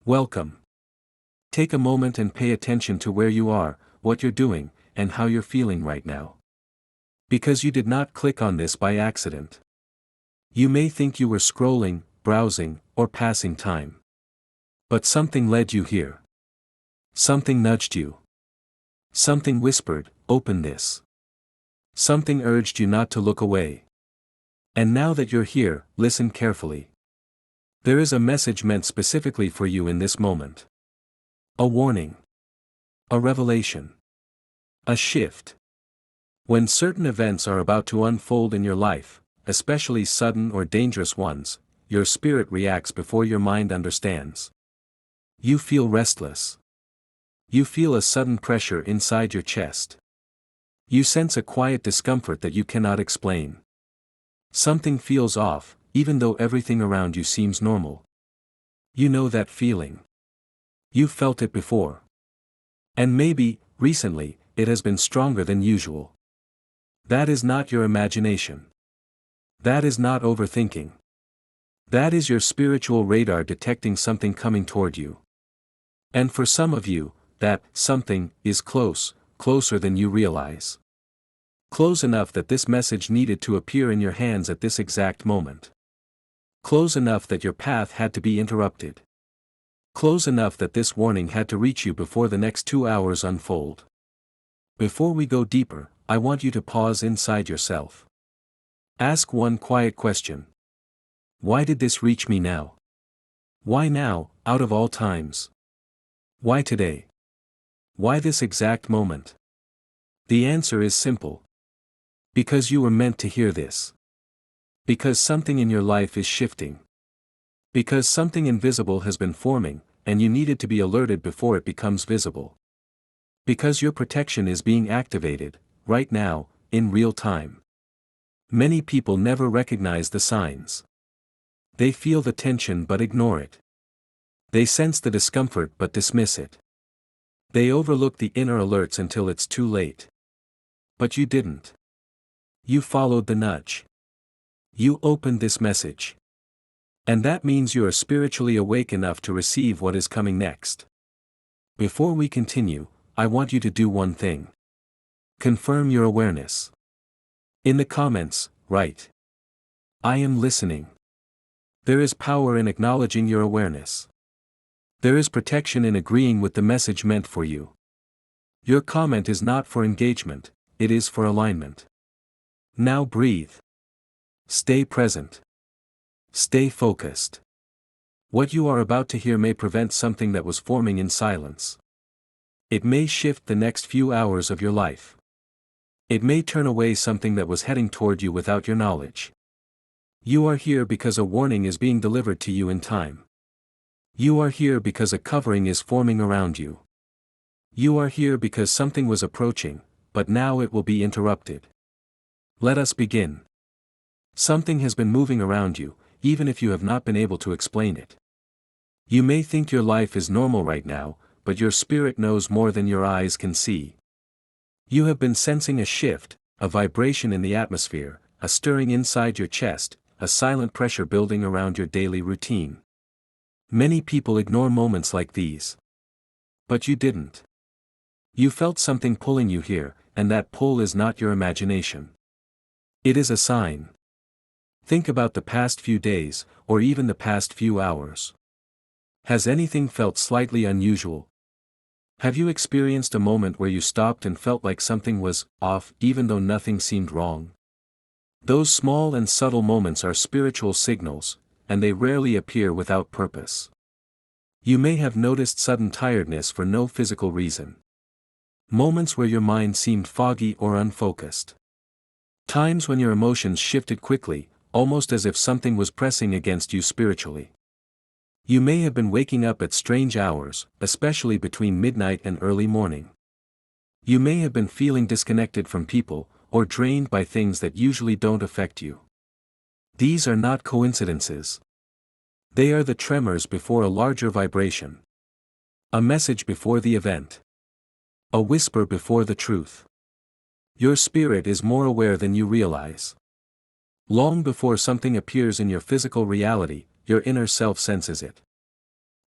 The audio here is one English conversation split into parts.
Welcome. Take a moment and pay attention to where you are, what you're doing, and how you're feeling right now. Because you did not click on this by accident. You may think you were scrolling, browsing, or passing time. But something led you here. Something nudged you. Something whispered, "Open this." Something urged you not to look away. And now that you're here, listen carefully. There is a message meant specifically for you in this moment. A warning. A revelation. A shift. When certain events are about to unfold in your life, especially sudden or dangerous ones, your spirit reacts before your mind understands. You feel restless. You feel a sudden pressure inside your chest. You sense a quiet discomfort that you cannot explain. Something feels off, even though everything around you seems normal. You know that feeling. You felt it before. And maybe, recently, it has been stronger than usual. That is not your imagination. That is not overthinking. That is your spiritual radar detecting something coming toward you. And for some of you, that something is close, closer than you realize. Close enough that this message needed to appear in your hands at this exact moment. Close enough that your path had to be interrupted. Close enough that this warning had to reach you before the next 2 hours unfold. Before we go deeper, I want you to pause inside yourself. Ask one quiet question. Why did this reach me now? Why now, out of all times? Why today? Why this exact moment? The answer is simple. Because you were meant to hear this. Because something in your life is shifting. Because something invisible has been forming, and you needed to be alerted before it becomes visible. Because your protection is being activated, right now, in real time. Many people never recognize the signs. They feel the tension but ignore it. They sense the discomfort but dismiss it. They overlook the inner alerts until it's too late. But you didn't. You followed the nudge. You opened this message. And that means you are spiritually awake enough to receive what is coming next. Before we continue, I want you to do one thing. Confirm your awareness. In the comments, write, "I am listening." There is power in acknowledging your awareness. There is protection in agreeing with the message meant for you. Your comment is not for engagement, it is for alignment. Now breathe. Stay present. Stay focused. What you are about to hear may prevent something that was forming in silence. It may shift the next few hours of your life. It may turn away something that was heading toward you without your knowledge. You are here because a warning is being delivered to you in time. You are here because a covering is forming around you. You are here because something was approaching, but now it will be interrupted. Let us begin. Something has been moving around you, even if you have not been able to explain it. You may think your life is normal right now, but your spirit knows more than your eyes can see. You have been sensing a shift, a vibration in the atmosphere, a stirring inside your chest, a silent pressure building around your daily routine. Many people ignore moments like these. But you didn't. You felt something pulling you here, and that pull is not your imagination. It is a sign. Think about the past few days, or even the past few hours. Has anything felt slightly unusual? Have you experienced a moment where you stopped and felt like something was off even though nothing seemed wrong? Those small and subtle moments are spiritual signals, and they rarely appear without purpose. You may have noticed sudden tiredness for no physical reason. Moments where your mind seemed foggy or unfocused. Times when your emotions shifted quickly, almost as if something was pressing against you spiritually. You may have been waking up at strange hours, especially between midnight and early morning. You may have been feeling disconnected from people, or drained by things that usually don't affect you. These are not coincidences. They are the tremors before a larger vibration. A message before the event. A whisper before the truth. Your spirit is more aware than you realize. Long before something appears in your physical reality, your inner self senses it.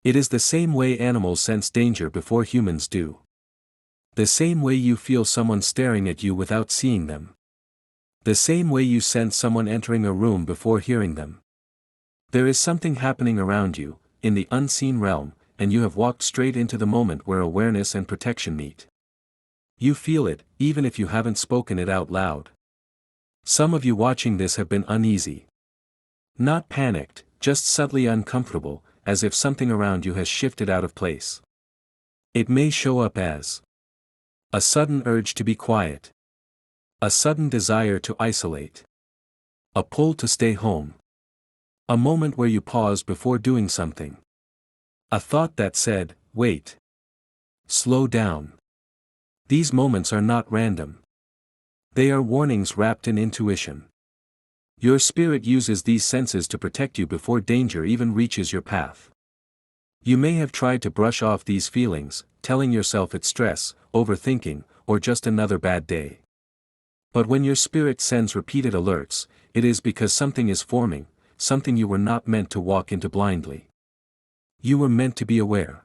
It is the same way animals sense danger before humans do. The same way you feel someone staring at you without seeing them. The same way you sense someone entering a room before hearing them. There is something happening around you, in the unseen realm, and you have walked straight into the moment where awareness and protection meet. You feel it, even if you haven't spoken it out loud. Some of you watching this have been uneasy. Not panicked, just subtly uncomfortable, as if something around you has shifted out of place. It may show up as a sudden urge to be quiet. A sudden desire to isolate. A pull to stay home. A moment where you paused before doing something. A thought that said, wait. Slow down. These moments are not random. They are warnings wrapped in intuition. Your spirit uses these senses to protect you before danger even reaches your path. You may have tried to brush off these feelings, telling yourself it's stress, overthinking, or just another bad day. But when your spirit sends repeated alerts, it is because something is forming, something you were not meant to walk into blindly. You were meant to be aware.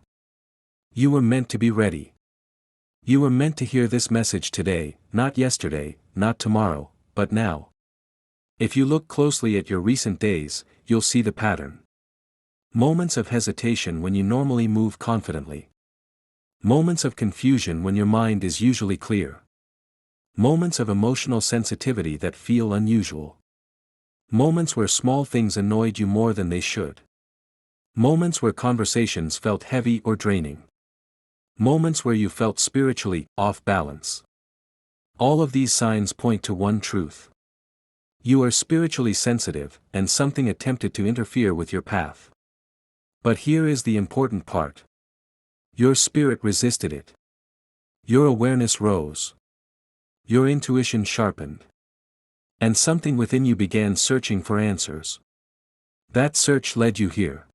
You were meant to be ready. You were meant to hear this message today, not yesterday, not tomorrow, but now. If you look closely at your recent days, you'll see the pattern. Moments of hesitation when you normally move confidently. Moments of confusion when your mind is usually clear. Moments of emotional sensitivity that feel unusual. Moments where small things annoyed you more than they should. Moments where conversations felt heavy or draining. Moments where you felt spiritually off balance. All of these signs point to one truth. You are spiritually sensitive, and something attempted to interfere with your path. But here is the important part. Your spirit resisted it. Your awareness rose. Your intuition sharpened. And something within you began searching for answers. That search led you here.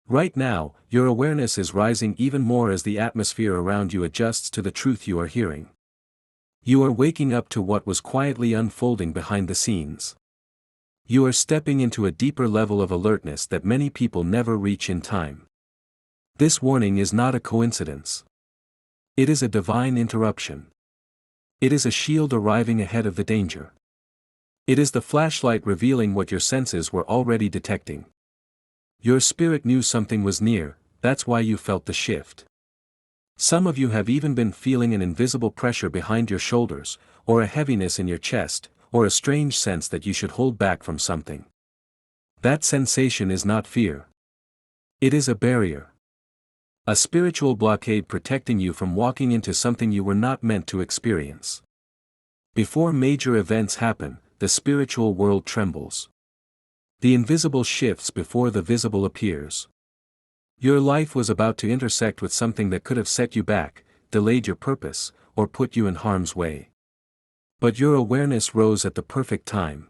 Right now, your awareness is rising even more as the atmosphere around you adjusts to the truth you are hearing. You are waking up to what was quietly unfolding behind the scenes. You are stepping into a deeper level of alertness that many people never reach in time. This warning is not a coincidence. It is a divine interruption. It is a shield arriving ahead of the danger. It is the flashlight revealing what your senses were already detecting. Your spirit knew something was near, that's why you felt the shift. Some of you have even been feeling an invisible pressure behind your shoulders, or a heaviness in your chest, or a strange sense that you should hold back from something. That sensation is not fear. It is a barrier. A spiritual blockade protecting you from walking into something you were not meant to experience. Before major events happen, the spiritual world trembles. The invisible shifts before the visible appears. Your life was about to intersect with something that could have set you back, delayed your purpose, or put you in harm's way. But your awareness rose at the perfect time.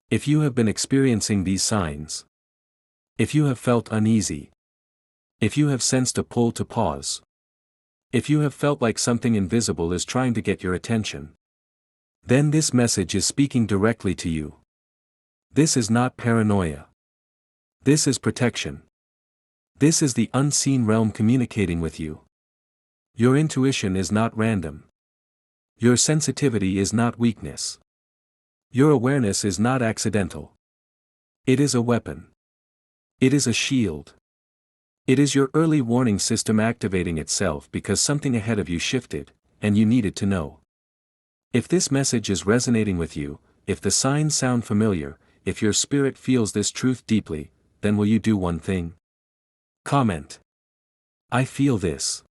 If you have been experiencing these signs, if you have felt uneasy, if you have sensed a pull to pause, if you have felt like something invisible is trying to get your attention, then this message is speaking directly to you. This is not paranoia. This is protection. This is the unseen realm communicating with you. Your intuition is not random. Your sensitivity is not weakness. Your awareness is not accidental. It is a weapon. It is a shield. It is your early warning system activating itself because something ahead of you shifted, and you needed to know. If this message is resonating with you, if the signs sound familiar, if your spirit feels this truth deeply, then will you do one thing? Comment. I feel this.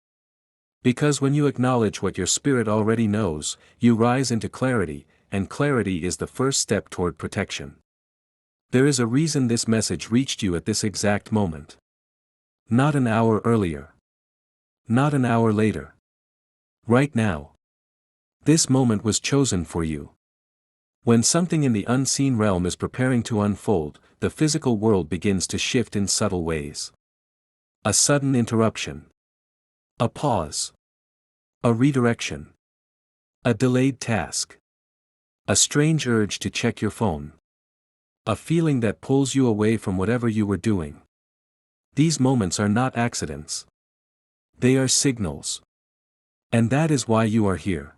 Because when you acknowledge what your spirit already knows, you rise into clarity, and clarity is the first step toward protection. There is a reason this message reached you at this exact moment. Not an hour earlier. Not an hour later. Right now. This moment was chosen for you. When something in the unseen realm is preparing to unfold, the physical world begins to shift in subtle ways. A sudden interruption. A pause. A redirection. A delayed task. A strange urge to check your phone. A feeling that pulls you away from whatever you were doing. These moments are not accidents. They are signals. And that is why you are here.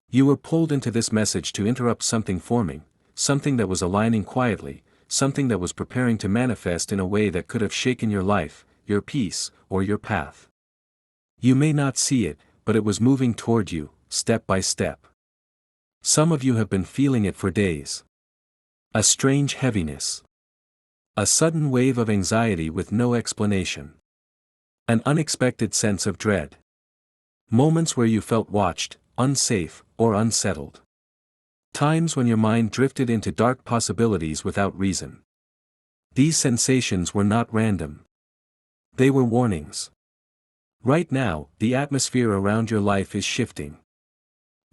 You were pulled into this message to interrupt something forming, something that was aligning quietly, something that was preparing to manifest in a way that could have shaken your life, your peace, or your path. You may not see it, but it was moving toward you, step by step. Some of you have been feeling it for days. A strange heaviness. A sudden wave of anxiety with no explanation. An unexpected sense of dread. Moments where you felt watched, unsafe, or unsettled. Times when your mind drifted into dark possibilities without reason. These sensations were not random. They were warnings. Right now, the atmosphere around your life is shifting.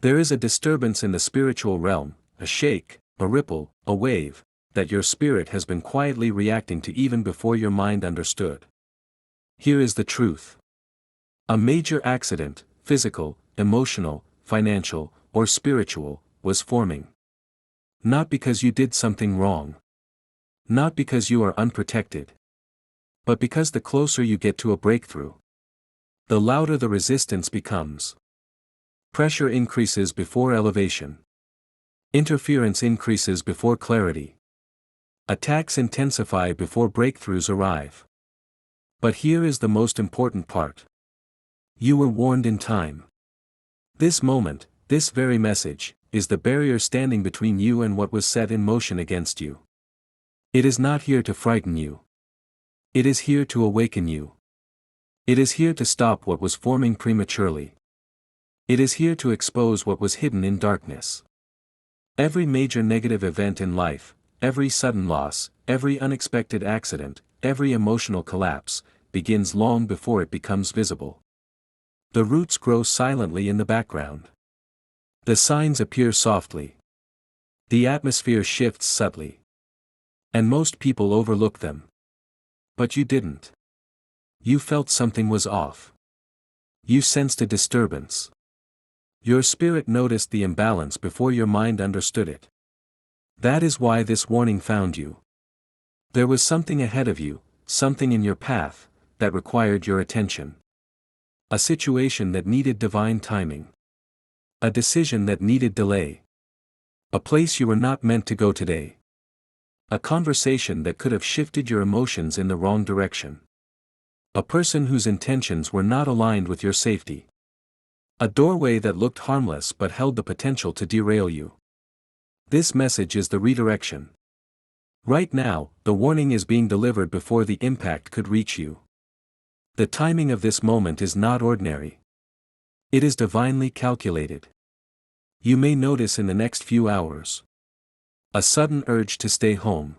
There is a disturbance in the spiritual realm, a shake, a ripple, a wave, that your spirit has been quietly reacting to even before your mind understood. Here is the truth. A major accident, physical, emotional, financial, or spiritual, was forming. Not because you did something wrong. Not because you are unprotected. But because the closer you get to a breakthrough, the louder the resistance becomes. Pressure increases before elevation. Interference increases before clarity. Attacks intensify before breakthroughs arrive. But here is the most important part. You were warned in time. This moment, this very message, is the barrier standing between you and what was set in motion against you. It is not here to frighten you. It is here to awaken you. It is here to stop what was forming prematurely. It is here to expose what was hidden in darkness. Every major negative event in life, every sudden loss, every unexpected accident, every emotional collapse, begins long before it becomes visible. The roots grow silently in the background. The signs appear softly. The atmosphere shifts subtly. And most people overlook them. But you didn't. You felt something was off. You sensed a disturbance. Your spirit noticed the imbalance before your mind understood it. That is why this warning found you. There was something ahead of you, something in your path, that required your attention. A situation that needed divine timing. A decision that needed delay. A place you were not meant to go today. A conversation that could have shifted your emotions in the wrong direction. A person whose intentions were not aligned with your safety. A doorway that looked harmless but held the potential to derail you. This message is the redirection. Right now, the warning is being delivered before the impact could reach you. The timing of this moment is not ordinary. It is divinely calculated. You may notice in the next few hours. A sudden urge to stay home.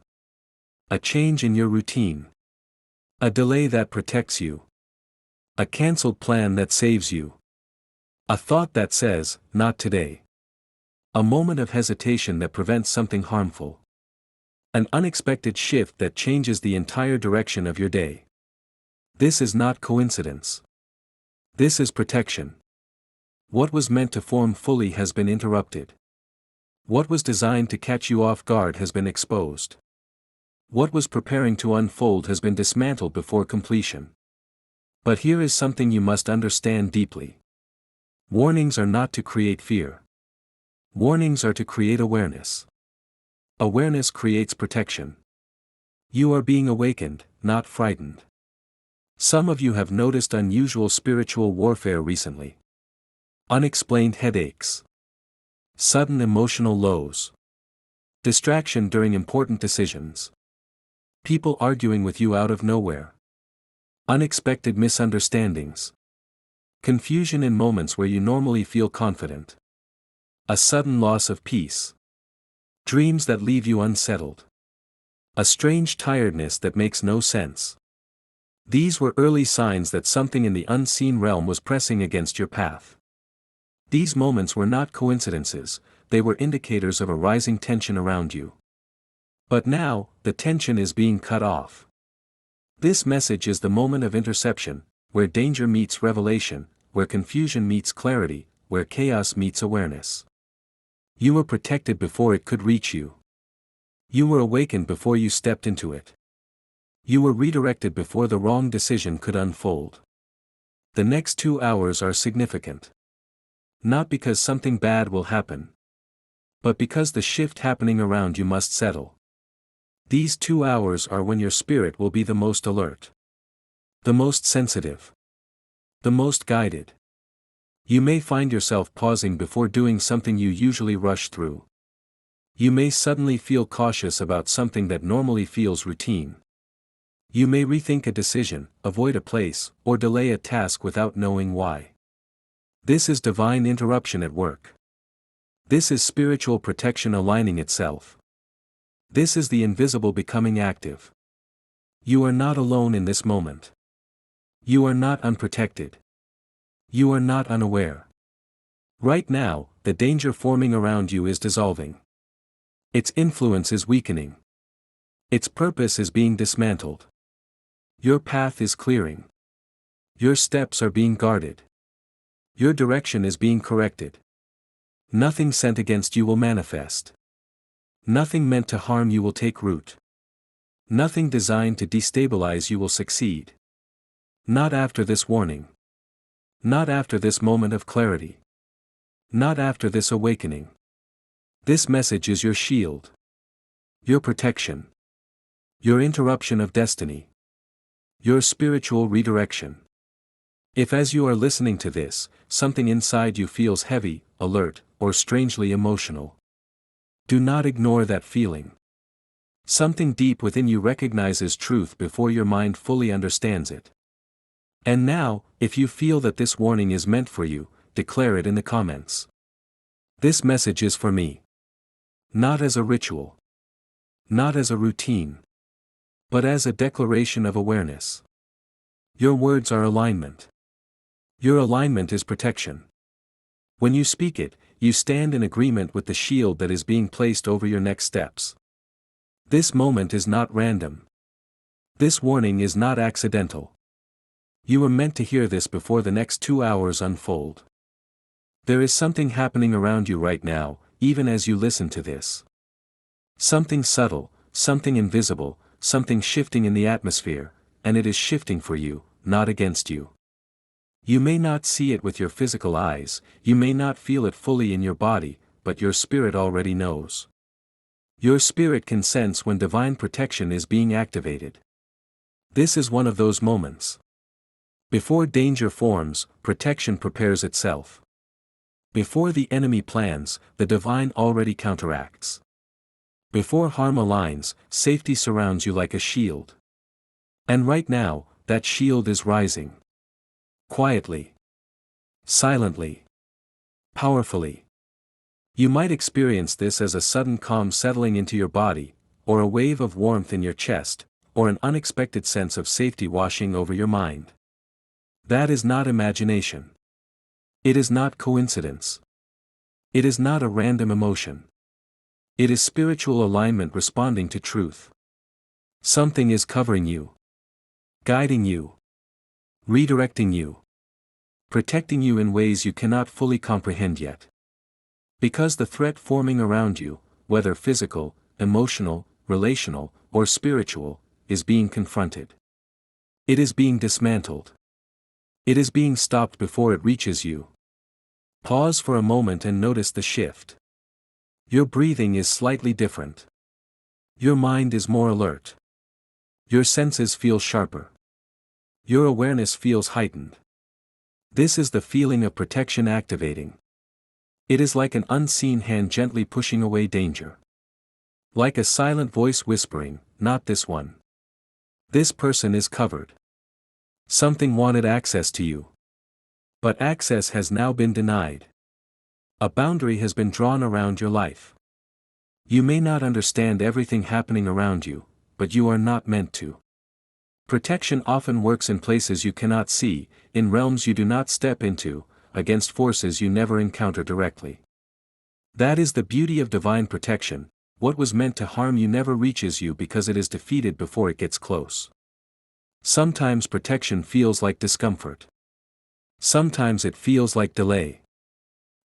A change in your routine. A delay that protects you. A cancelled plan that saves you. A thought that says, not today. A moment of hesitation that prevents something harmful. An unexpected shift that changes the entire direction of your day. This is not coincidence. This is protection. What was meant to form fully has been interrupted. What was designed to catch you off guard has been exposed. What was preparing to unfold has been dismantled before completion. But here is something you must understand deeply. Warnings are not to create fear. Warnings are to create awareness. Awareness creates protection. You are being awakened, not frightened. Some of you have noticed unusual spiritual warfare recently. Unexplained headaches. Sudden emotional lows. Distraction during important decisions. People arguing with you out of nowhere. Unexpected misunderstandings. Confusion in moments where you normally feel confident. A sudden loss of peace. Dreams that leave you unsettled. A strange tiredness that makes no sense. These were early signs that something in the unseen realm was pressing against your path. These moments were not coincidences, they were indicators of a rising tension around you. But now, the tension is being cut off. This message is the moment of interception, where danger meets revelation, where confusion meets clarity, where chaos meets awareness. You were protected before it could reach you. You were awakened before you stepped into it. You were redirected before the wrong decision could unfold. The next 2 hours are significant. Not because something bad will happen, but because the shift happening around you must settle. These 2 hours are when your spirit will be the most alert, the most sensitive, the most guided. You may find yourself pausing before doing something you usually rush through. You may suddenly feel cautious about something that normally feels routine. You may rethink a decision, avoid a place, or delay a task without knowing why. This is divine interruption at work. This is spiritual protection aligning itself. This is the invisible becoming active. You are not alone in this moment. You are not unprotected. You are not unaware. Right now, the danger forming around you is dissolving. Its influence is weakening. Its purpose is being dismantled. Your path is clearing. Your steps are being guarded. Your direction is being corrected. Nothing sent against you will manifest. Nothing meant to harm you will take root. Nothing designed to destabilize you will succeed. Not after this warning. Not after this moment of clarity. Not after this awakening. This message is your shield. Your protection. Your interruption of destiny. Your spiritual redirection. If as you are listening to this, something inside you feels heavy, alert, or strangely emotional, do not ignore that feeling. Something deep within you recognizes truth before your mind fully understands it. And now, if you feel that this warning is meant for you, declare it in the comments. This message is for me. Not as a ritual. Not as a routine. But as a declaration of awareness. Your words are alignment. Your alignment is protection. When you speak it, you stand in agreement with the shield that is being placed over your next steps. This moment is not random. This warning is not accidental. You were meant to hear this before the next 2 hours unfold. There is something happening around you right now, even as you listen to this. Something subtle, something invisible, something shifting in the atmosphere, and it is shifting for you, not against you. You may not see it with your physical eyes, you may not feel it fully in your body, but your spirit already knows. Your spirit can sense when divine protection is being activated. This is one of those moments. Before danger forms, protection prepares itself. Before the enemy plans, the divine already counteracts. Before harm aligns, safety surrounds you like a shield. And right now, that shield is rising. Quietly. Silently. Powerfully. You might experience this as a sudden calm settling into your body, or a wave of warmth in your chest, or an unexpected sense of safety washing over your mind. That is not imagination. It is not coincidence. It is not a random emotion. It is spiritual alignment responding to truth. Something is covering you. Guiding you. Redirecting you. Protecting you in ways you cannot fully comprehend yet. Because the threat forming around you, whether physical, emotional, relational, or spiritual, is being confronted. It is being dismantled. It is being stopped before it reaches you. Pause for a moment and notice the shift. Your breathing is slightly different. Your mind is more alert. Your senses feel sharper. Your awareness feels heightened. This is the feeling of protection activating. It is like an unseen hand gently pushing away danger. Like a silent voice whispering, "Not this one. This person is covered." Something wanted access to you. But access has now been denied. A boundary has been drawn around your life. You may not understand everything happening around you, but you are not meant to. Protection often works in places you cannot see, in realms you do not step into, against forces you never encounter directly. That is the beauty of divine protection. What was meant to harm you never reaches you because it is defeated before it gets close. Sometimes protection feels like discomfort. Sometimes it feels like delay.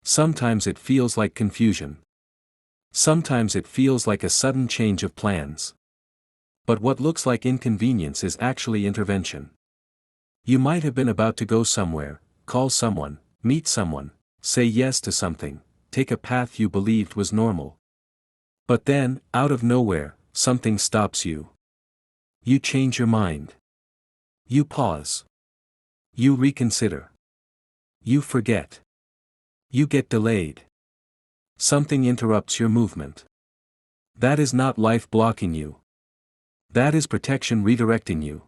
Sometimes it feels like confusion. Sometimes it feels like a sudden change of plans. But what looks like inconvenience is actually intervention. You might have been about to go somewhere, call someone, meet someone, say yes to something, take a path you believed was normal. But then, out of nowhere, something stops you. You change your mind. You pause. You reconsider. You forget. You get delayed. Something interrupts your movement. That is not life blocking you. That is protection redirecting you.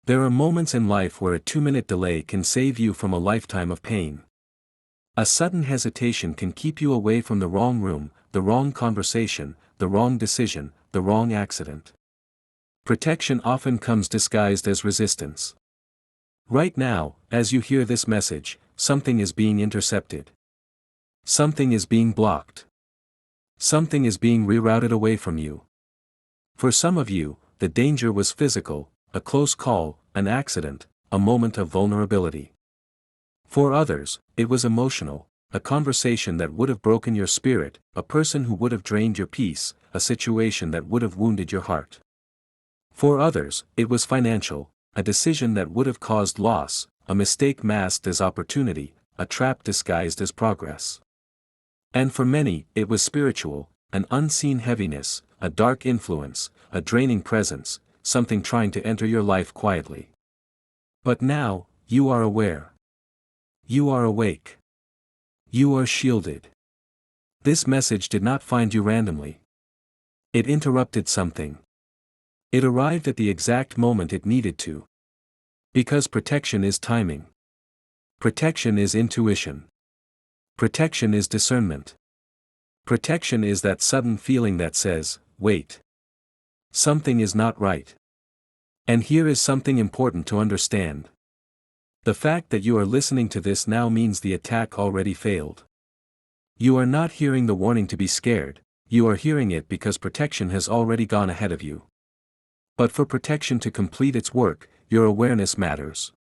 There are moments in life where a 2-minute delay can save you from a lifetime of pain. A sudden hesitation can keep you away from the wrong room, the wrong conversation, the wrong decision, the wrong accident. Protection often comes disguised as resistance. Right now, as you hear this message, something is being intercepted. Something is being blocked. Something is being rerouted away from you. For some of you, the danger was physical, a close call, an accident, a moment of vulnerability. For others, it was emotional, a conversation that would have broken your spirit, a person who would have drained your peace, a situation that would have wounded your heart. For others, it was financial, a decision that would have caused loss, a mistake masked as opportunity, a trap disguised as progress. And for many, it was spiritual, an unseen heaviness, a dark influence, a draining presence, something trying to enter your life quietly. But now, you are aware. You are awake. You are shielded. This message did not find you randomly. It interrupted something. It arrived at the exact moment it needed to. Because protection is timing. Protection is intuition. Protection is discernment. Protection is that sudden feeling that says, wait. Something is not right. And here is something important to understand. The fact that you are listening to this now means the attack already failed. You are not hearing the warning to be scared, you are hearing it because protection has already gone ahead of you. But for protection to complete its work, your awareness matters.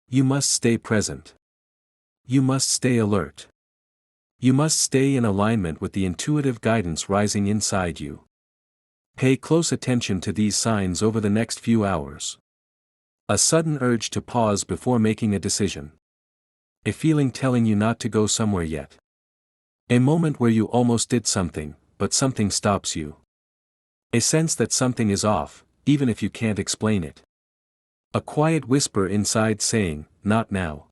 You must stay present. You must stay alert. You must stay in alignment with the intuitive guidance rising inside you. Pay close attention to these signs over the next few hours. A sudden urge to pause before making a decision. A feeling telling you not to go somewhere yet. A moment where you almost did something, but something stops you. A sense that something is off, even if you can't explain it. A quiet whisper inside saying, not now.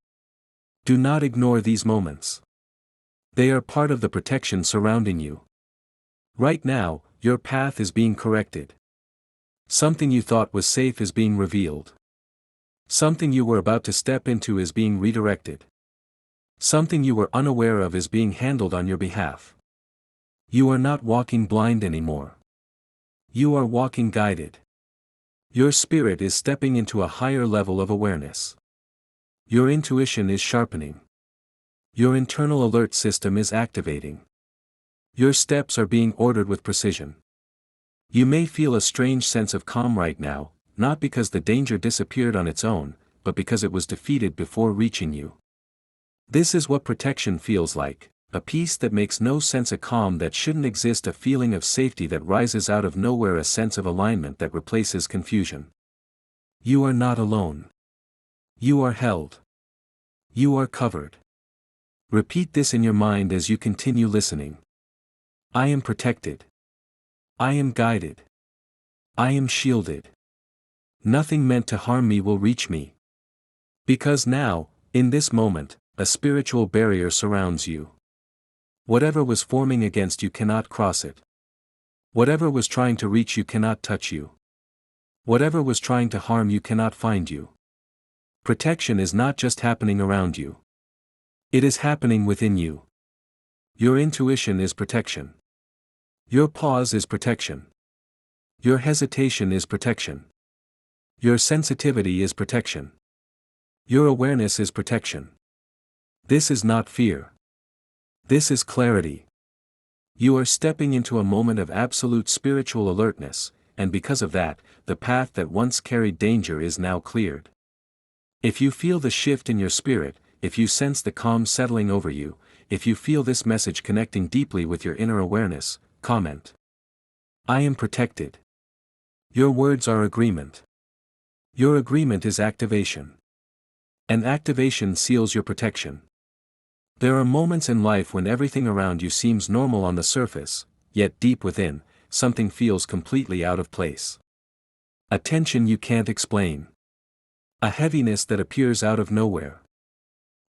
Do not ignore these moments. They are part of the protection surrounding you. Right now, your path is being corrected. Something you thought was safe is being revealed. Something you were about to step into is being redirected. Something you were unaware of is being handled on your behalf. You are not walking blind anymore. You are walking guided. Your spirit is stepping into a higher level of awareness. Your intuition is sharpening. Your internal alert system is activating. Your steps are being ordered with precision. You may feel a strange sense of calm right now, not because the danger disappeared on its own, but because it was defeated before reaching you. This is what protection feels like, a peace that makes no sense, a calm that shouldn't exist, a feeling of safety that rises out of nowhere, a sense of alignment that replaces confusion. You are not alone. You are held. You are covered. Repeat this in your mind as you continue listening. I am protected. I am guided. I am shielded. Nothing meant to harm me will reach me. Because now, in this moment, a spiritual barrier surrounds you. Whatever was forming against you cannot cross it. Whatever was trying to reach you cannot touch you. Whatever was trying to harm you cannot find you. Protection is not just happening around you. It is happening within you. Your intuition is protection. Your pause is protection. Your hesitation is protection. Your sensitivity is protection. Your awareness is protection. This is not fear. This is clarity. You are stepping into a moment of absolute spiritual alertness, and because of that, the path that once carried danger is now cleared. If you feel the shift in your spirit, if you sense the calm settling over you, if you feel this message connecting deeply with your inner awareness, comment. I am protected. Your words are agreement. Your agreement is activation. And activation seals your protection. There are moments in life when everything around you seems normal on the surface, yet deep within, something feels completely out of place. A tension you can't explain. A heaviness that appears out of nowhere.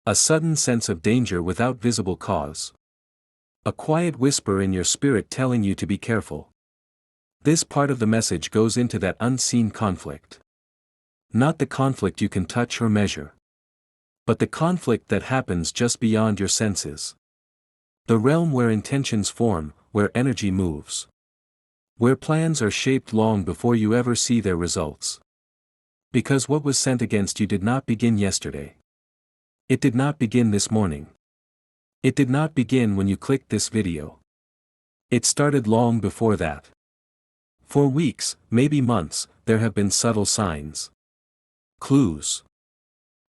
A sudden sense of danger without visible cause. A quiet whisper in your spirit telling you to be careful. This part of the message goes into that unseen conflict. Not the conflict you can touch or measure, but the conflict that happens just beyond your senses. The realm where intentions form, where energy moves. Where plans are shaped long before you ever see their results. Because what was sent against you did not begin yesterday. It did not begin this morning. It did not begin when you clicked this video. It started long before that. For weeks, maybe months, there have been subtle signs. Clues.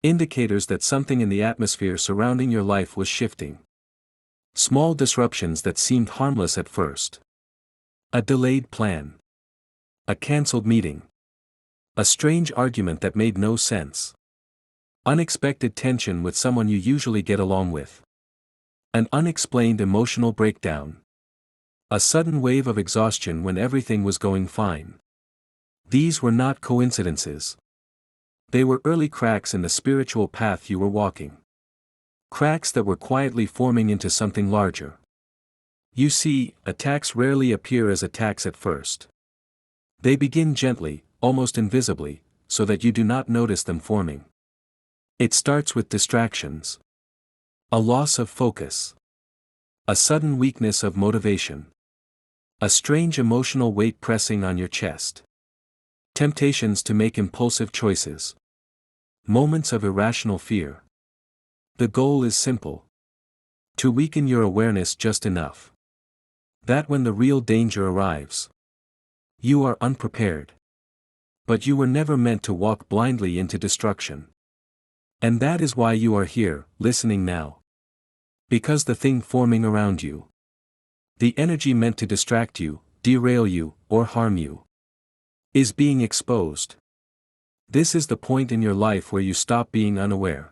Indicators that something in the atmosphere surrounding your life was shifting. Small disruptions that seemed harmless at first. A delayed plan. A cancelled meeting. A strange argument that made no sense. Unexpected tension with someone you usually get along with. An unexplained emotional breakdown. A sudden wave of exhaustion when everything was going fine. These were not coincidences. They were early cracks in the spiritual path you were walking. Cracks that were quietly forming into something larger. You see, attacks rarely appear as attacks at first. They begin gently, almost invisibly, so that you do not notice them forming. It starts with distractions. A loss of focus. A sudden weakness of motivation. A strange emotional weight pressing on your chest. Temptations to make impulsive choices. Moments of irrational fear. The goal is simple. To weaken your awareness just enough. That when the real danger arrives, you are unprepared. But you were never meant to walk blindly into destruction. And that is why you are here, listening now. Because the thing forming around you, the energy meant to distract you, derail you, or harm you, is being exposed. This is the point in your life where you stop being unaware.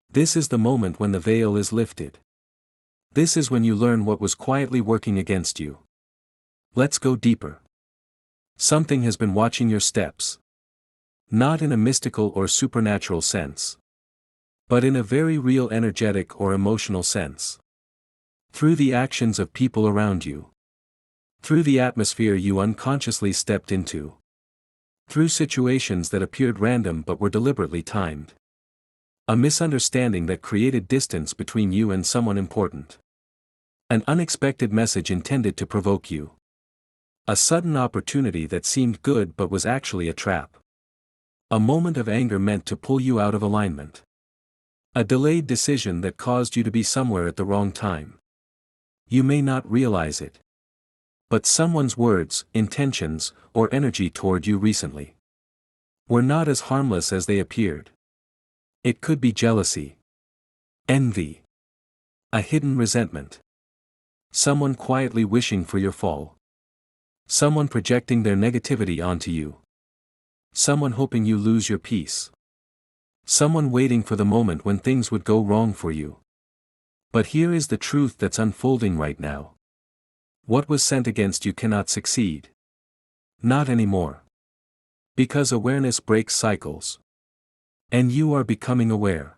This is the moment when the veil is lifted. This is when you learn what was quietly working against you. Let's go deeper. Something has been watching your steps. Not in a mystical or supernatural sense, but in a very real energetic or emotional sense. Through the actions of people around you. Through the atmosphere you unconsciously stepped into. Through situations that appeared random but were deliberately timed. A misunderstanding that created distance between you and someone important. An unexpected message intended to provoke you. A sudden opportunity that seemed good but was actually a trap. A moment of anger meant to pull you out of alignment. A delayed decision that caused you to be somewhere at the wrong time. You may not realize it. But someone's words, intentions, or energy toward you recently were not as harmless as they appeared. It could be jealousy, envy, a hidden resentment. Someone quietly wishing for your fall. Someone projecting their negativity onto you. Someone hoping you lose your peace. Someone waiting for the moment when things would go wrong for you. But here is the truth that's unfolding right now. What was sent against you cannot succeed. Not anymore. Because awareness breaks cycles. And you are becoming aware.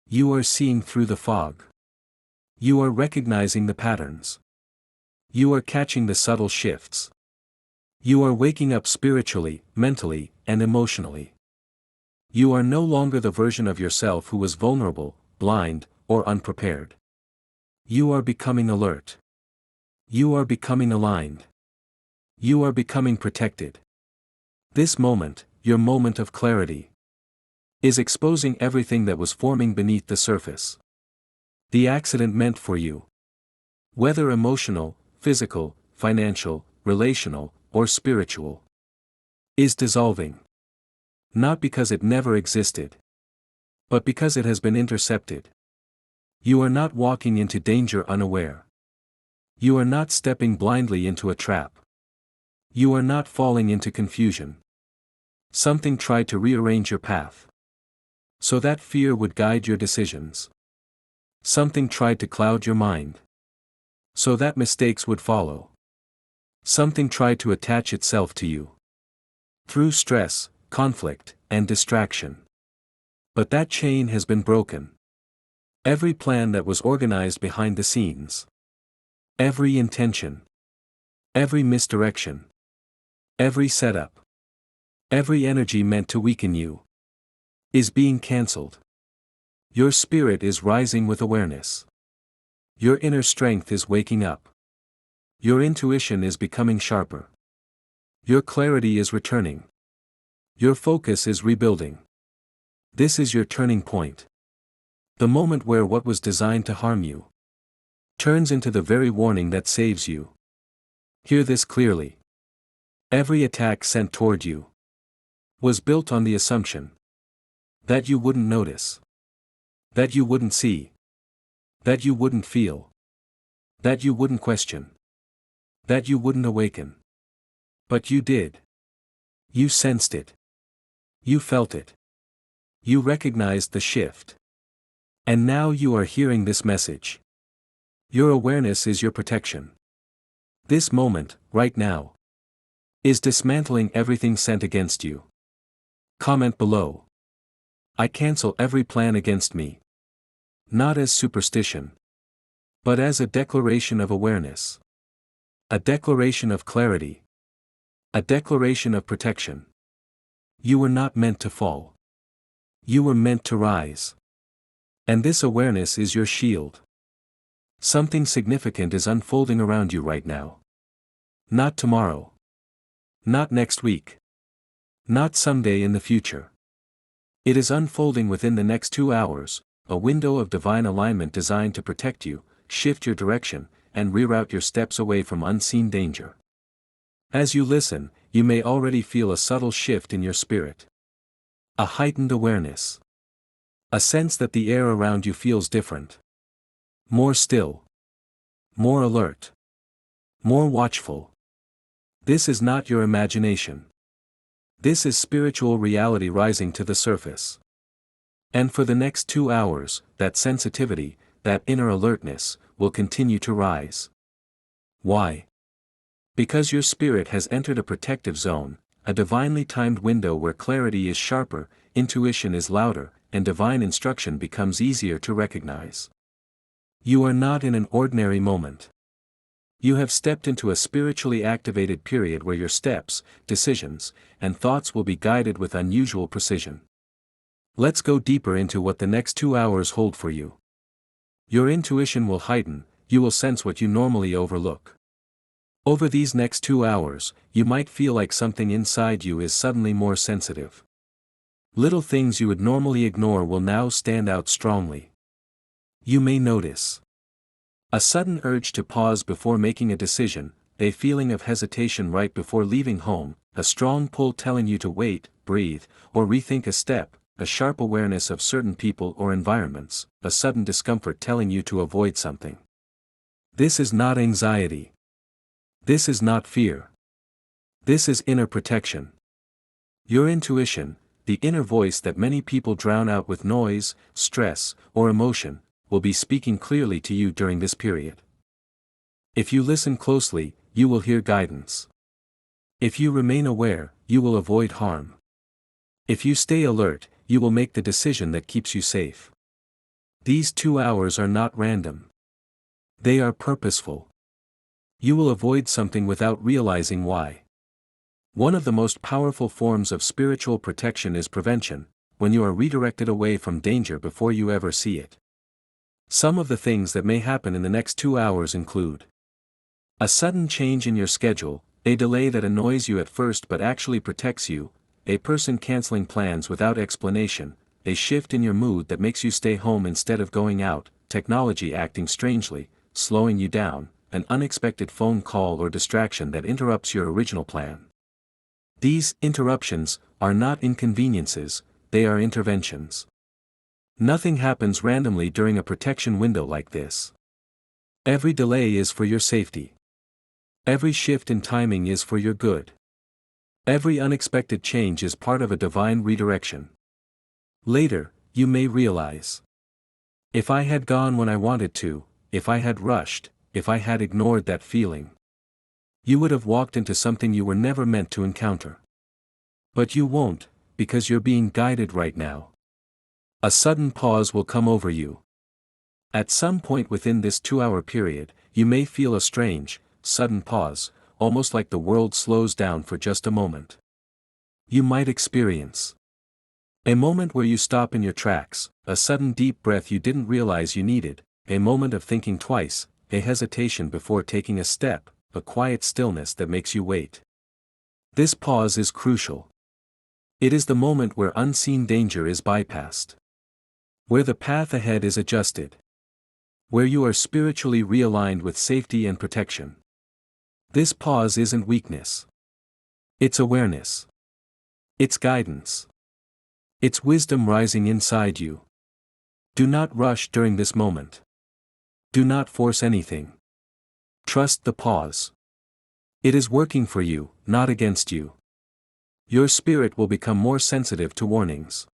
You are seeing through the fog. You are recognizing the patterns. You are catching the subtle shifts. You are waking up spiritually, mentally, and emotionally. You are no longer the version of yourself who was vulnerable, blind, or unprepared. You are becoming alert. You are becoming aligned. You are becoming protected. This moment, your moment of clarity, is exposing everything that was forming beneath the surface. The accident meant for you, whether emotional, physical, financial, relational, or spiritual, is dissolving. Not because it never existed, but because it has been intercepted. You are not walking into danger unaware. You are not stepping blindly into a trap. You are not falling into confusion. Something tried to rearrange your path, so that fear would guide your decisions. Something tried to cloud your mind, so that mistakes would follow. Something tried to attach itself to you, through stress, conflict, and distraction. But that chain has been broken. Every plan that was organized behind the scenes, every intention, every misdirection, every setup, every energy meant to weaken you, is being cancelled. Your spirit is rising with awareness. Your inner strength is waking up. Your intuition is becoming sharper. Your clarity is returning. Your focus is rebuilding. This is your turning point. The moment where what was designed to harm you turns into the very warning that saves you. Hear this clearly. Every attack sent toward you was built on the assumption that you wouldn't notice, that you wouldn't see, that you wouldn't feel, that you wouldn't question, that you wouldn't awaken. But you did. You sensed it. You felt it. You recognized the shift. And now you are hearing this message. Your awareness is your protection. This moment, right now, is dismantling everything sent against you. Comment below. I cancel every plan against me. Not as superstition, but as a declaration of awareness. A declaration of clarity. A declaration of protection. You were not meant to fall. You were meant to rise. And this awareness is your shield. Something significant is unfolding around you right now. Not tomorrow. Not next week. Not someday in the future. It is unfolding within the next 2 hours, a window of divine alignment designed to protect you, shift your direction, and reroute your steps away from unseen danger. As you listen, you may already feel a subtle shift in your spirit. A heightened awareness. A sense that the air around you feels different. More still. More alert. More watchful. This is not your imagination. This is spiritual reality rising to the surface. And for the next 2 hours, that sensitivity, that inner alertness, will continue to rise. Why? Because your spirit has entered a protective zone, a divinely timed window where clarity is sharper, intuition is louder, and divine instruction becomes easier to recognize. You are not in an ordinary moment. You have stepped into a spiritually activated period where your steps, decisions, and thoughts will be guided with unusual precision. Let's go deeper into what the next 2 hours hold for you. Your intuition will heighten, you will sense what you normally overlook. Over these next 2 hours, you might feel like something inside you is suddenly more sensitive. Little things you would normally ignore will now stand out strongly. You may notice a sudden urge to pause before making a decision, a feeling of hesitation right before leaving home, a strong pull telling you to wait, breathe, or rethink a step, a sharp awareness of certain people or environments, a sudden discomfort telling you to avoid something. This is not anxiety. This is not fear. This is inner protection. Your intuition, the inner voice that many people drown out with noise, stress, or emotion, will be speaking clearly to you during this period. If you listen closely, you will hear guidance. If you remain aware, you will avoid harm. If you stay alert, you will make the decision that keeps you safe. These 2 hours are not random. They are purposeful. You will avoid something without realizing why. One of the most powerful forms of spiritual protection is prevention, when you are redirected away from danger before you ever see it. Some of the things that may happen in the next 2 hours include a sudden change in your schedule, a delay that annoys you at first but actually protects you, a person canceling plans without explanation, a shift in your mood that makes you stay home instead of going out, technology acting strangely, slowing you down, an unexpected phone call or distraction that interrupts your original plan. These interruptions are not inconveniences, they are interventions. Nothing happens randomly during a protection window like this. Every delay is for your safety. Every shift in timing is for your good. Every unexpected change is part of a divine redirection. Later, you may realize. If I had gone when I wanted to, if I had rushed, if I had ignored that feeling, you would have walked into something you were never meant to encounter. But you won't, because you're being guided right now. A sudden pause will come over you. At some point within this 2-hour period, you may feel a strange, sudden pause, almost like the world slows down for just a moment. You might experience a moment where you stop in your tracks, a sudden deep breath you didn't realize you needed, a moment of thinking twice, a hesitation before taking a step, a quiet stillness that makes you wait. This pause is crucial. It is the moment where unseen danger is bypassed. Where the path ahead is adjusted. Where you are spiritually realigned with safety and protection. This pause isn't weakness. It's awareness. It's guidance. It's wisdom rising inside you. Do not rush during this moment. Do not force anything. Trust the pause. It is working for you, not against you. Your spirit will become more sensitive to warnings.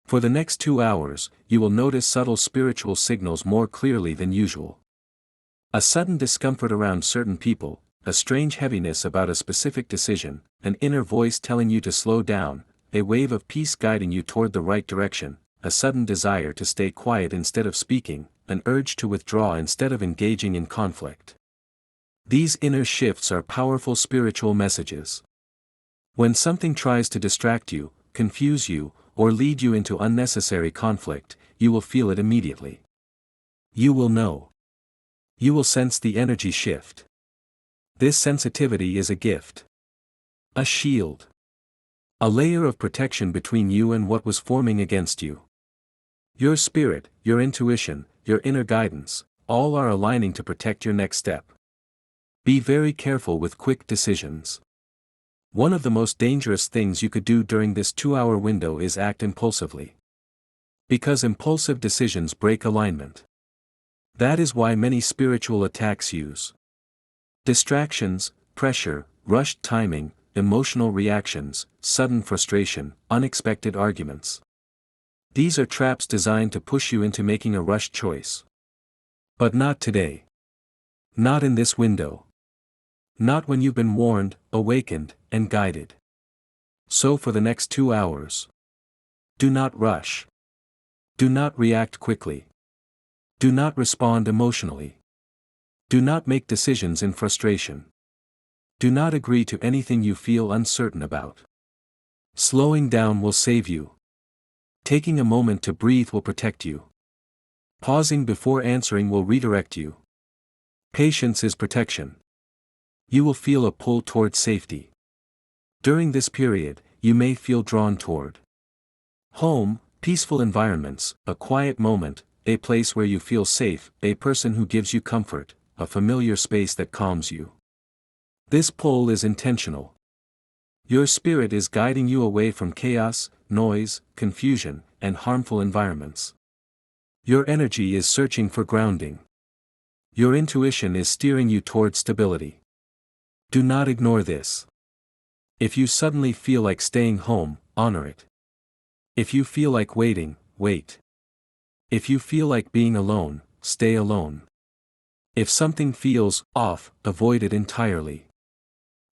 For the next 2 hours, you will notice subtle spiritual signals more clearly than usual. A sudden discomfort around certain people, a strange heaviness about a specific decision, an inner voice telling you to slow down, a wave of peace guiding you toward the right direction, a sudden desire to stay quiet instead of speaking, an urge to withdraw instead of engaging in conflict. These inner shifts are powerful spiritual messages. When something tries to distract you, confuse you, or lead you into unnecessary conflict, you will feel it immediately. You will know. You will sense the energy shift. This sensitivity is a gift. A shield. A layer of protection between you and what was forming against you. Your spirit, your intuition, your inner guidance, all are aligning to protect your next step. Be very careful with quick decisions. One of the most dangerous things you could do during this 2-hour window is act impulsively. Because impulsive decisions break alignment. That is why many spiritual attacks use distractions, pressure, rushed timing, emotional reactions, sudden frustration, unexpected arguments. These are traps designed to push you into making a rushed choice. But not today. Not in this window. Not when you've been warned, awakened, and guided. So for the next 2 hours. Do not rush. Do not react quickly. Do not respond emotionally. Do not make decisions in frustration. Do not agree to anything you feel uncertain about. Slowing down will save you. Taking a moment to breathe will protect you. Pausing before answering will redirect you. Patience is protection. You will feel a pull toward safety. During this period, you may feel drawn toward home, peaceful environments, a quiet moment, a place where you feel safe, a person who gives you comfort, a familiar space that calms you. This pull is intentional. Your spirit is guiding you away from chaos, noise, confusion, and harmful environments. Your energy is searching for grounding. Your intuition is steering you toward stability. Do not ignore this. If you suddenly feel like staying home, honor it. If you feel like waiting, wait. If you feel like being alone, stay alone. If something feels off, avoid it entirely.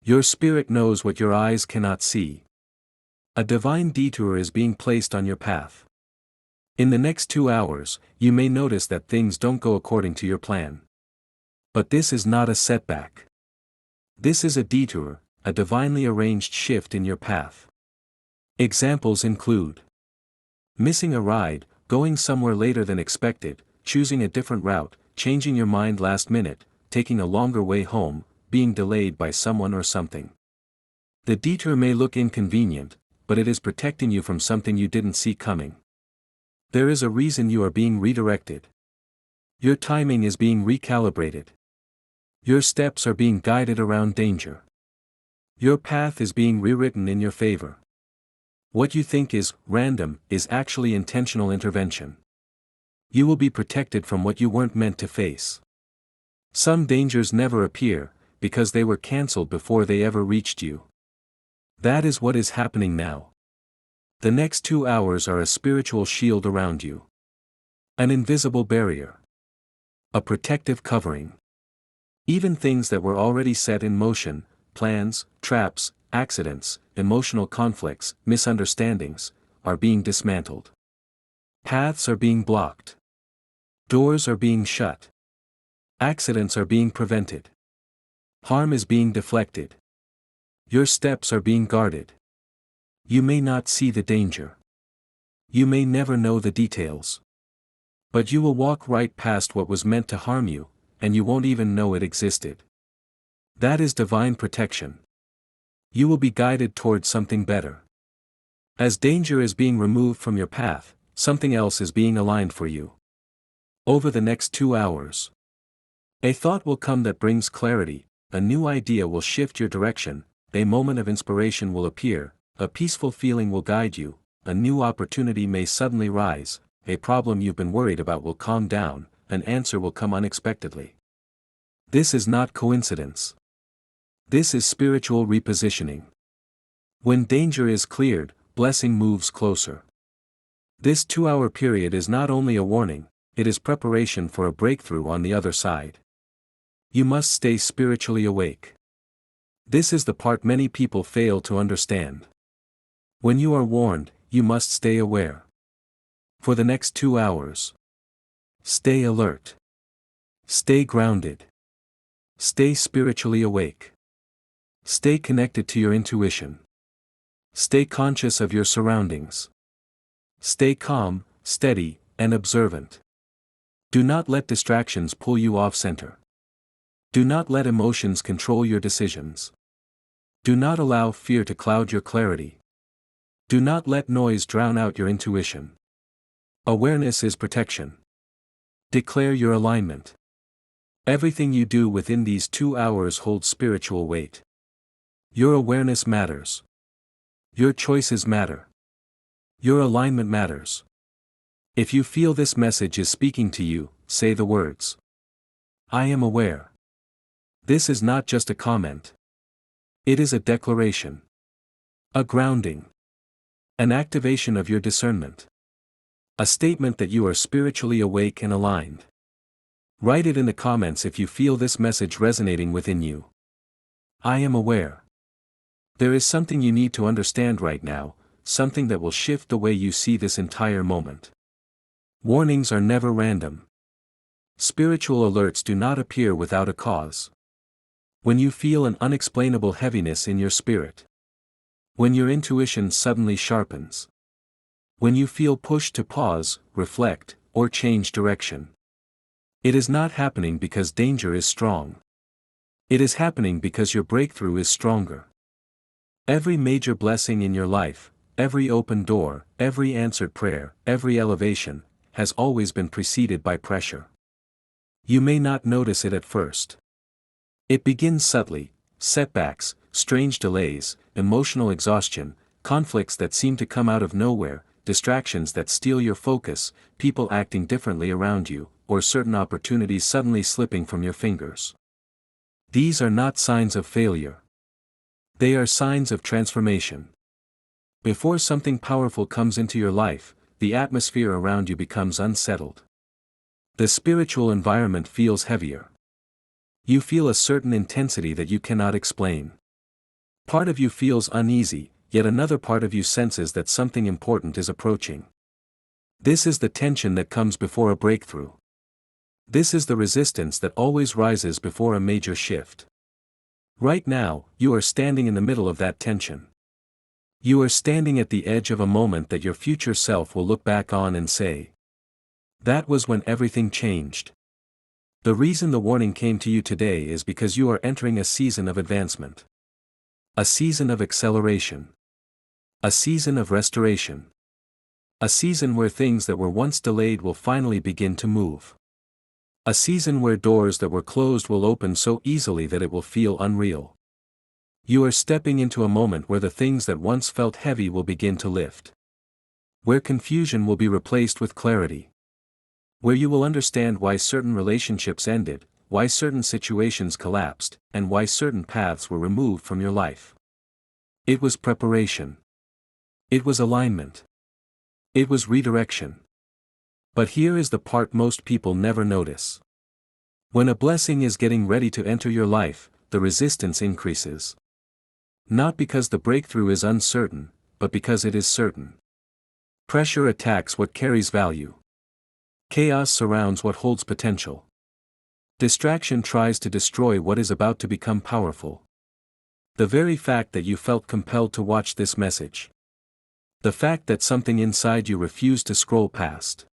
Your spirit knows what your eyes cannot see. A divine detour is being placed on your path. In the next 2 hours, you may notice that things don't go according to your plan. But this is not a setback. This is a detour, a divinely arranged shift in your path. Examples include missing a ride, going somewhere later than expected, choosing a different route, changing your mind last minute, taking a longer way home, being delayed by someone or something. The detour may look inconvenient, but it is protecting you from something you didn't see coming. There is a reason you are being redirected. Your timing is being recalibrated. Your steps are being guided around danger. Your path is being rewritten in your favor. What you think is random is actually intentional intervention. You will be protected from what you weren't meant to face. Some dangers never appear, because they were cancelled before they ever reached you. That is what is happening now. The next 2 hours are a spiritual shield around you. An invisible barrier. A protective covering. Even things that were already set in motion, plans, traps, accidents, emotional conflicts, misunderstandings, are being dismantled. Paths are being blocked. Doors are being shut. Accidents are being prevented. Harm is being deflected. Your steps are being guarded. You may not see the danger. You may never know the details. But you will walk right past what was meant to harm you, and you won't even know it existed. That is divine protection. You will be guided towards something better. As danger is being removed from your path, something else is being aligned for you. Over the next 2 hours, a thought will come that brings clarity, a new idea will shift your direction, a moment of inspiration will appear, a peaceful feeling will guide you, a new opportunity may suddenly rise, a problem you've been worried about will calm down, an answer will come unexpectedly. This is not coincidence. This is spiritual repositioning. When danger is cleared, blessing moves closer. This 2-hour period is not only a warning, it is preparation for a breakthrough on the other side. You must stay spiritually awake. This is the part many people fail to understand. When you are warned, you must stay aware. For the next 2 hours, stay alert. Stay grounded. Stay spiritually awake. Stay connected to your intuition. Stay conscious of your surroundings. Stay calm, steady, and observant. Do not let distractions pull you off center. Do not let emotions control your decisions. Do not allow fear to cloud your clarity. Do not let noise drown out your intuition. Awareness is protection. Declare your alignment. Everything you do within these 2 hours holds spiritual weight. Your awareness matters. Your choices matter. Your alignment matters. If you feel this message is speaking to you, say the words. I am aware. This is not just a comment. It is a declaration. A grounding. An activation of your discernment. A statement that you are spiritually awake and aligned. Write it in the comments if you feel this message resonating within you. I am aware. There is something you need to understand right now, something that will shift the way you see this entire moment. Warnings are never random. Spiritual alerts do not appear without a cause. When you feel an unexplainable heaviness in your spirit. When your intuition suddenly sharpens. When you feel pushed to pause, reflect, or change direction. It is not happening because danger is strong. It is happening because your breakthrough is stronger. Every major blessing in your life, every open door, every answered prayer, every elevation, has always been preceded by pressure. You may not notice it at first. It begins subtly: setbacks, strange delays, emotional exhaustion, conflicts that seem to come out of nowhere, distractions that steal your focus, people acting differently around you, or certain opportunities suddenly slipping from your fingers. These are not signs of failure. They are signs of transformation. Before something powerful comes into your life, the atmosphere around you becomes unsettled. The spiritual environment feels heavier. You feel a certain intensity that you cannot explain. Part of you feels uneasy, yet another part of you senses that something important is approaching. This is the tension that comes before a breakthrough. This is the resistance that always rises before a major shift. Right now, you are standing in the middle of that tension. You are standing at the edge of a moment that your future self will look back on and say, that was when everything changed. The reason the warning came to you today is because you are entering a season of advancement. A season of acceleration. A season of restoration. A season where things that were once delayed will finally begin to move. A season where doors that were closed will open so easily that it will feel unreal. You are stepping into a moment where the things that once felt heavy will begin to lift. Where confusion will be replaced with clarity. Where you will understand why certain relationships ended, why certain situations collapsed, and why certain paths were removed from your life. It was preparation. It was alignment. It was redirection. But here is the part most people never notice. When a blessing is getting ready to enter your life, the resistance increases. Not because the breakthrough is uncertain, but because it is certain. Pressure attacks what carries value. Chaos surrounds what holds potential. Distraction tries to destroy what is about to become powerful. The very fact that you felt compelled to watch this message. The fact that something inside you refused to scroll past.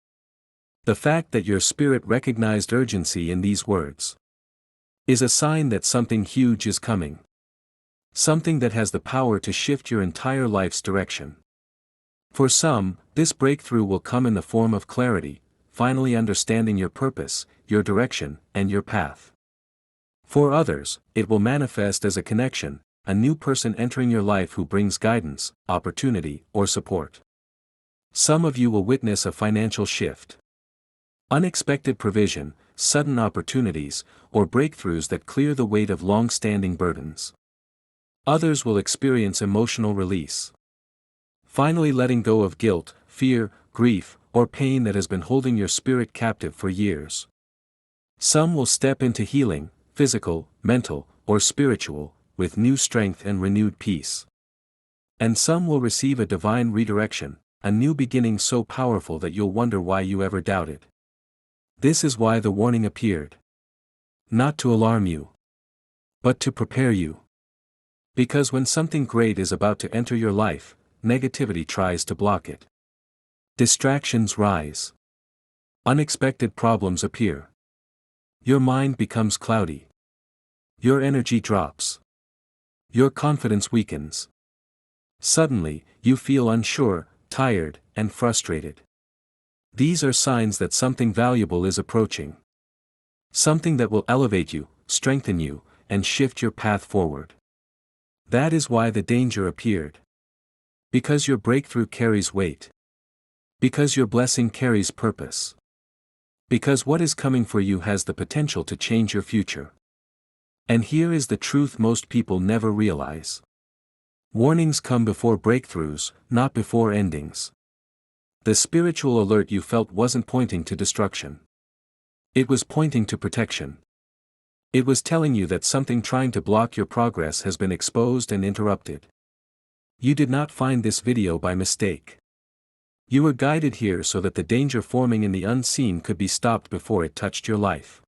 The fact that your spirit recognized urgency in these words is a sign that something huge is coming. Something that has the power to shift your entire life's direction. For some, this breakthrough will come in the form of clarity, finally understanding your purpose, your direction, and your path. For others, it will manifest as a connection, a new person entering your life who brings guidance, opportunity, or support. Some of you will witness a financial shift. Unexpected provision, sudden opportunities, or breakthroughs that clear the weight of long-standing burdens. Others will experience emotional release. Finally letting go of guilt, fear, grief, or pain that has been holding your spirit captive for years. Some will step into healing, physical, mental, or spiritual, with new strength and renewed peace. And some will receive a divine redirection, a new beginning so powerful that you'll wonder why you ever doubted. This is why the warning appeared. Not to alarm you, but to prepare you. Because when something great is about to enter your life, negativity tries to block it. Distractions rise. Unexpected problems appear. Your mind becomes cloudy. Your energy drops. Your confidence weakens. Suddenly, you feel unsure, tired, and frustrated. These are signs that something valuable is approaching. Something that will elevate you, strengthen you, and shift your path forward. That is why the danger appeared. Because your breakthrough carries weight. Because your blessing carries purpose. Because what is coming for you has the potential to change your future. And here is the truth most people never realize. Warnings come before breakthroughs, not before endings. The spiritual alert you felt wasn't pointing to destruction. It was pointing to protection. It was telling you that something trying to block your progress has been exposed and interrupted. You did not find this video by mistake. You were guided here so that the danger forming in the unseen could be stopped before it touched your life.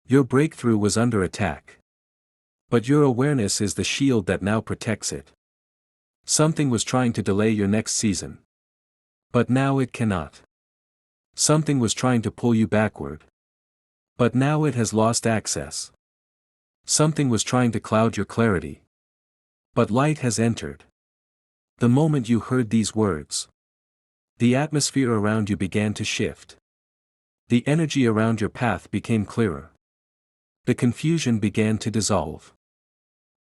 Your breakthrough was under attack. But your awareness is the shield that now protects it. Something was trying to delay your next season. But now it cannot. Something was trying to pull you backward. But now it has lost access. Something was trying to cloud your clarity. But light has entered. The moment you heard these words, the atmosphere around you began to shift. The energy around your path became clearer. The confusion began to dissolve.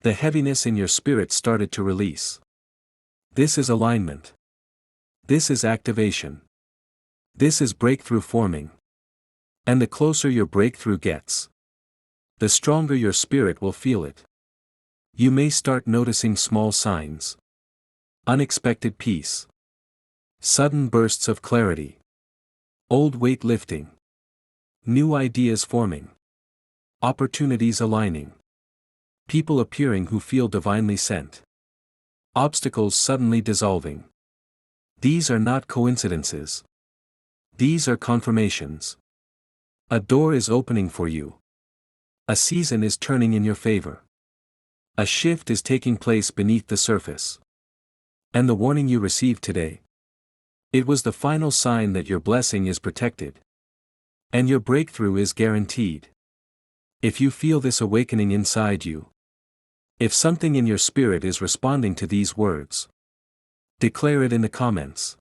The heaviness in your spirit started to release. This is alignment. This is activation. This is breakthrough forming. And the closer your breakthrough gets, the stronger your spirit will feel it. You may start noticing small signs. Unexpected peace. Sudden bursts of clarity. Old weight lifting. New ideas forming. Opportunities aligning. People appearing who feel divinely sent. Obstacles suddenly dissolving. These are not coincidences. These are confirmations. A door is opening for you. A season is turning in your favor. A shift is taking place beneath the surface. And the warning you received today, it was the final sign that your blessing is protected. And your breakthrough is guaranteed. If you feel this awakening inside you, if something in your spirit is responding to these words, declare it in the comments.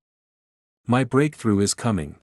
My breakthrough is coming.